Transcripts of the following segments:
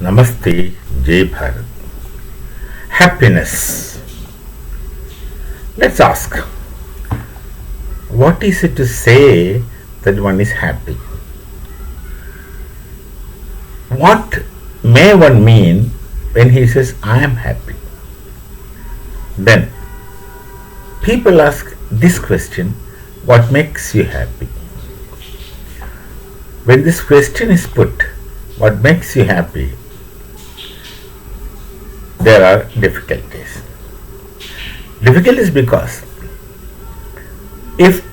Namaste, Jai Bharat. Happiness. Let's ask, what is it to say that one is happy? What may one mean when he says, I am happy? Then, people ask this question, what makes you happy? When this question is put, what makes you happy? There are difficulties. Difficulties because if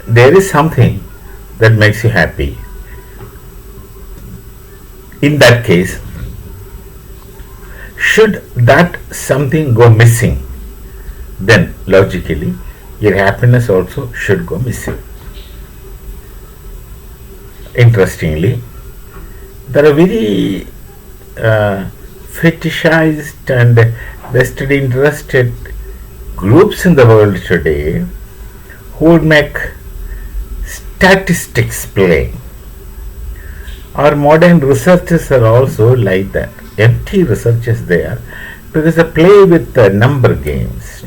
there is something that makes you happy, in that case, should that something go missing, then logically your happiness also should go missing. Interestingly, there are very fetishized and vested interested groups in the world today who would make statistics play. Our modern researchers are also like that, empty researchers they are, because they play with number games.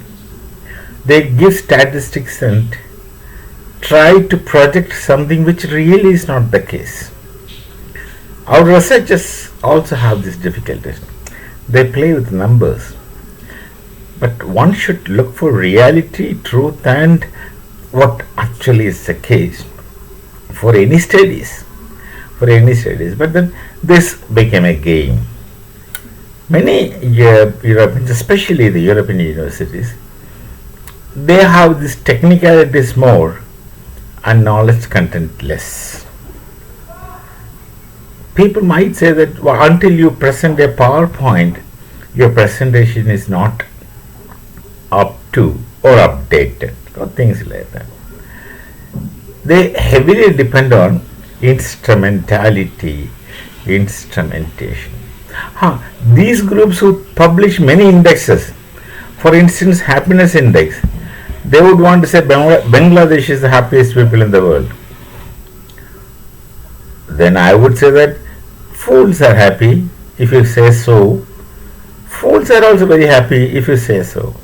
They give statistics and try to project something which really is not the case. Our researchers also have these difficulties. They play with numbers. But one should look for reality, truth, and what actually is the case for any studies. But then this became a game. Many Europeans, especially the European universities, they have this technicalities more and knowledge content less. People might say that until you present a PowerPoint, your presentation is not up to or updated or things like that. They heavily depend on instrumentation. These groups who publish many indexes, for instance, happiness index, they would want to say Bangladesh is the happiest people in the world. Then I would say that fools are happy if you say so. Fools are also very happy if you say so.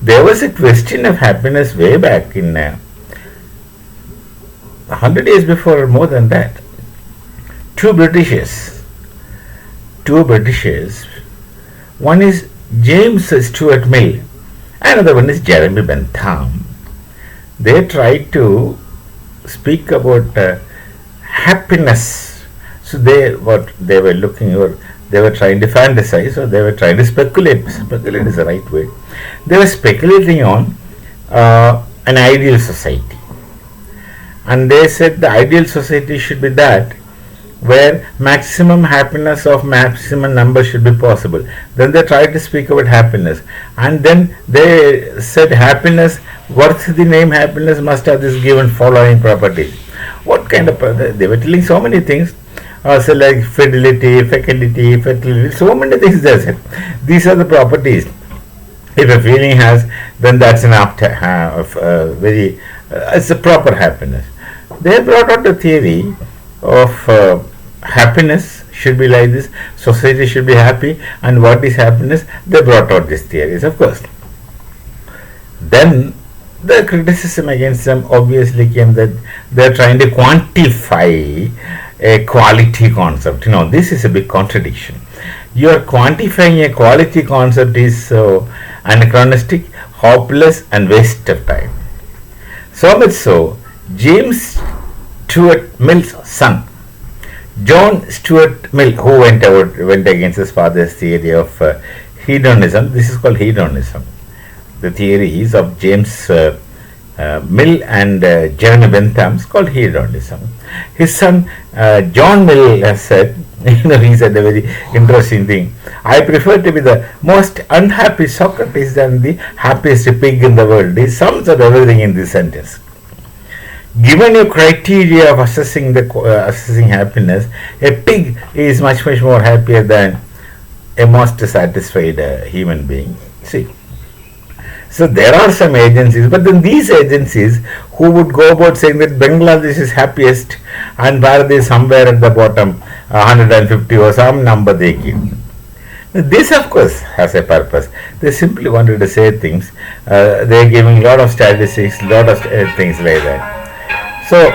There was a question of happiness way back in 100 years before, or more than that. Two Britishers. One is James Stuart Mill, another one is Jeremy Bentham. They tried to speak about happiness. So they were trying to fantasize, or they were trying to speculate. Speculate is the right word. They were speculating on an ideal society, and they said the ideal society should be that where maximum happiness of maximum number should be possible. Then they tried to speak about happiness, and then they said happiness, worth the name happiness, must have this given following properties. What kind of they were telling so many things, so like fidelity, fecundity, fertility, so many things they said. These are the properties. If a feeling has, then that's an it's a proper happiness. They brought out the theory of happiness should be like this, society should be happy, and what is happiness? They brought out these theories, of course. Then the criticism against them obviously came that they are trying to quantify a quality concept. This is a big contradiction. You are quantifying a quality concept is so anachronistic, hopeless, and waste of time. So much so, James Stuart Mill's son, John Stuart Mill, who went against his father's theory of hedonism. This is called hedonism. The theory is of James Mill and Jeremy Bentham is called hedonism. His son John Mill has said, he said a very interesting thing. I prefer to be the most unhappy Socrates than the happiest pig in the world. He sums up everything in this sentence. Given your criteria of assessing happiness, a pig is much more happier than a most satisfied human being. See. So there are some agencies, but then these agencies who would go about saying that Bangladesh is happiest and Bharat is somewhere at the bottom, 150 or some number they give. This, of course, has a purpose. They simply wanted to say things. They're giving a lot of statistics, a lot of things like that. So,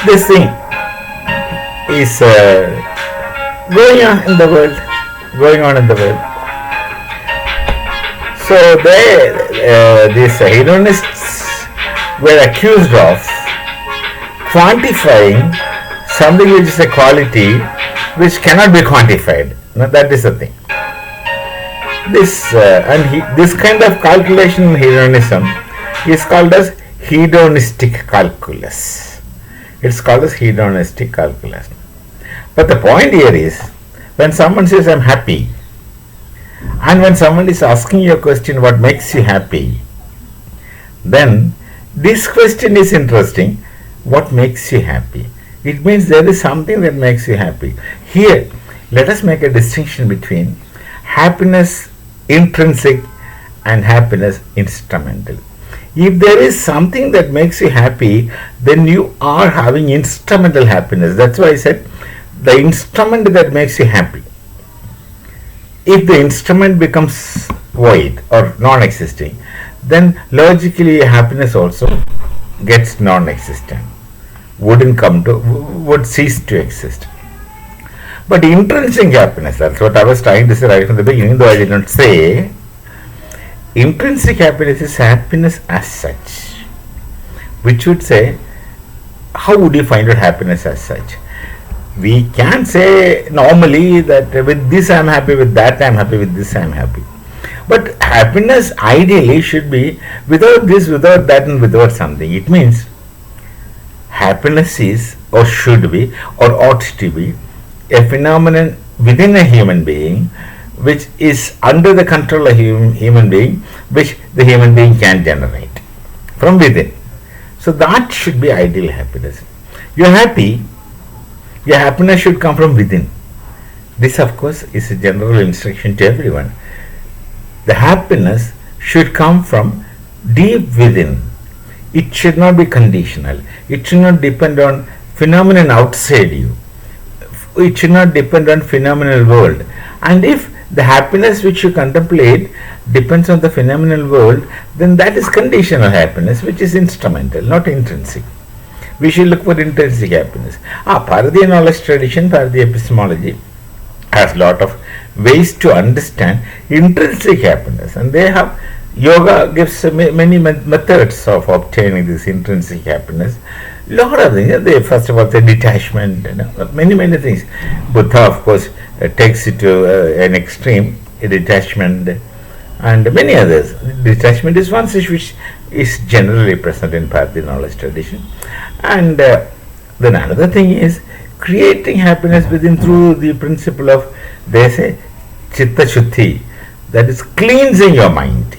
this thing is going on in the world. Going on in the world. So, these hedonists were accused of quantifying something which is a quality which cannot be quantified. Now, that is the thing. This kind of calculation in hedonism is called as hedonistic calculus. It's called as hedonistic calculus. But the point here is, when someone says I'm happy, and when someone is asking you a question, what makes you happy, then this question is interesting. What makes you happy? It means there is something that makes you happy. Here, let us make a distinction between happiness intrinsic and happiness instrumental. If there is something that makes you happy, then you are having instrumental happiness. That's why I said the instrument that makes you happy. If the instrument becomes void or non-existing, then logically happiness also gets non-existent, would cease to exist. But intrinsic happiness, that's what I was trying to say right from the beginning, though I did not say. Intrinsic happiness is happiness as such, which would say, how would you find out happiness as such? We can say normally that with this I am happy, with that I am happy, with this I am happy. But happiness ideally should be without this, without that, and without something. It means happiness is, or should be, or ought to be, a phenomenon within a human being which is under the control of human being, which the human being can generate from within. So that should be ideal happiness. You are happy, your happiness should come from within. This, of course, is a general instruction to everyone. The happiness should come from deep within. It should not be conditional. It should not depend on phenomenon outside you. It should not depend on phenomenal world. And if the happiness which you contemplate depends on the phenomenal world, then that is conditional happiness, which is instrumental, not intrinsic. We should look for intrinsic happiness. Bharatiya knowledge tradition, Bharatiya epistemology has a lot of ways to understand intrinsic happiness, and they have yoga gives many methods of obtaining this intrinsic happiness. Lot of things. They first of all say detachment, many things. Buddha, of course, takes it to an extreme, detachment, and many others. Detachment is one such which is generally present in Bharatiya knowledge tradition. And then another thing is creating happiness within through the principle of, they say, chitta shuddhi, that is cleansing your mind.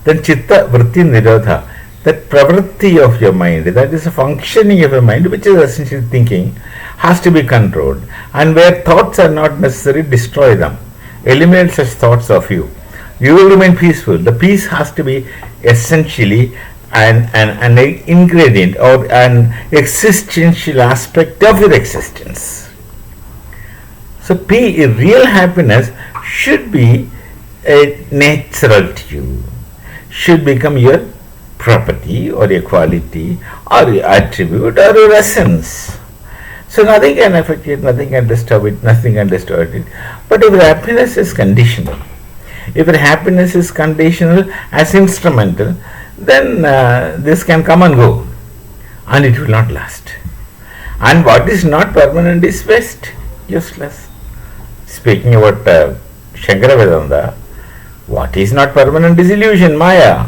Then chitta vritti nirodha, that pravritti of your mind, that is a functioning of your mind, which is essentially thinking, has to be controlled. And where thoughts are not necessary, destroy them. Eliminate such thoughts of you. You will remain peaceful. The peace has to be essentially an ingredient or an existential aspect of your existence. So real happiness should be natural to you, should become your property or your quality or your attribute or your essence. So nothing can affect it, nothing can disturb it, nothing can distort it. But if happiness is conditional, if happiness is conditional as instrumental, then this can come and go and it will not last. And what is not permanent is waste, useless. Speaking about Shankara Vedanta, what is not permanent is illusion, Maya.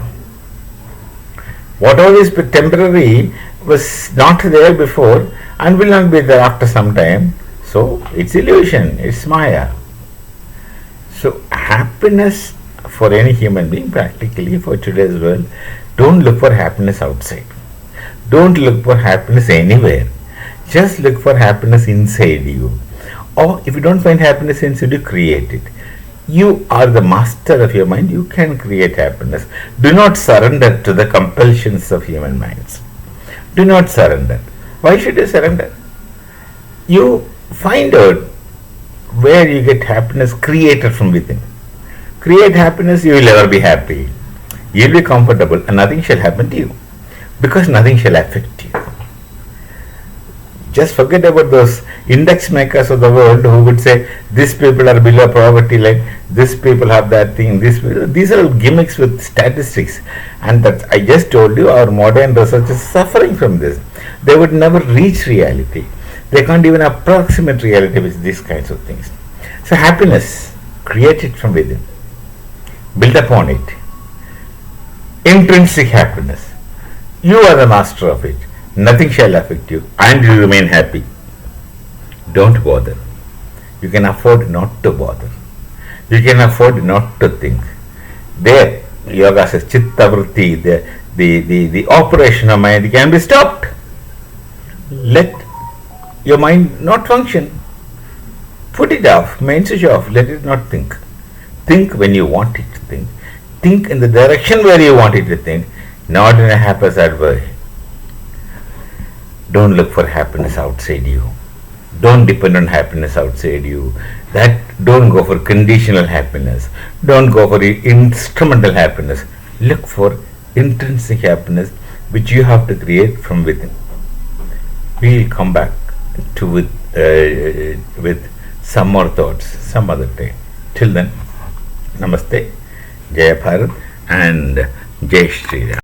Whatever is temporary was not there before and will not be there after some time. So it's illusion, it's Maya. So happiness for any human being, practically for today's world, don't look for happiness outside. Don't look for happiness anywhere. Just look for happiness inside you. Or if you don't find happiness inside you, create it. You are the master of your mind. You can create happiness. Do not surrender to the compulsions of human minds. Do not surrender. Why should you surrender? You find out where you get happiness created from within. Create happiness, you will never be happy. You will be comfortable and nothing shall happen to you because nothing shall affect you. Just forget about those index makers of the world who would say these people are below poverty line, these people have that thing, these are all gimmicks with statistics. And that I just told you, our modern research is suffering from this. They would never reach reality. They can't even approximate reality with these kinds of things. So happiness, create it from within. Build upon it. Intrinsic happiness. You are the master of it. Nothing shall affect you and you remain happy. Don't bother. You can afford not to bother. You can afford not to think. There, yoga says chitta vritti, the operation of mind can be stopped. Let your mind not function. Put it off, main switch off, let it not think. Think when you want it to think. Think in the direction where you want it to think, not in a haphazard way. Don't look for happiness outside you. Don't depend on happiness outside you. Don't go for conditional happiness. Don't go for instrumental happiness. Look for intrinsic happiness which you have to create from within. We will come back to with some more thoughts some other day. Till then, Namaste, Jaya Bharat and Jai Shri Ram.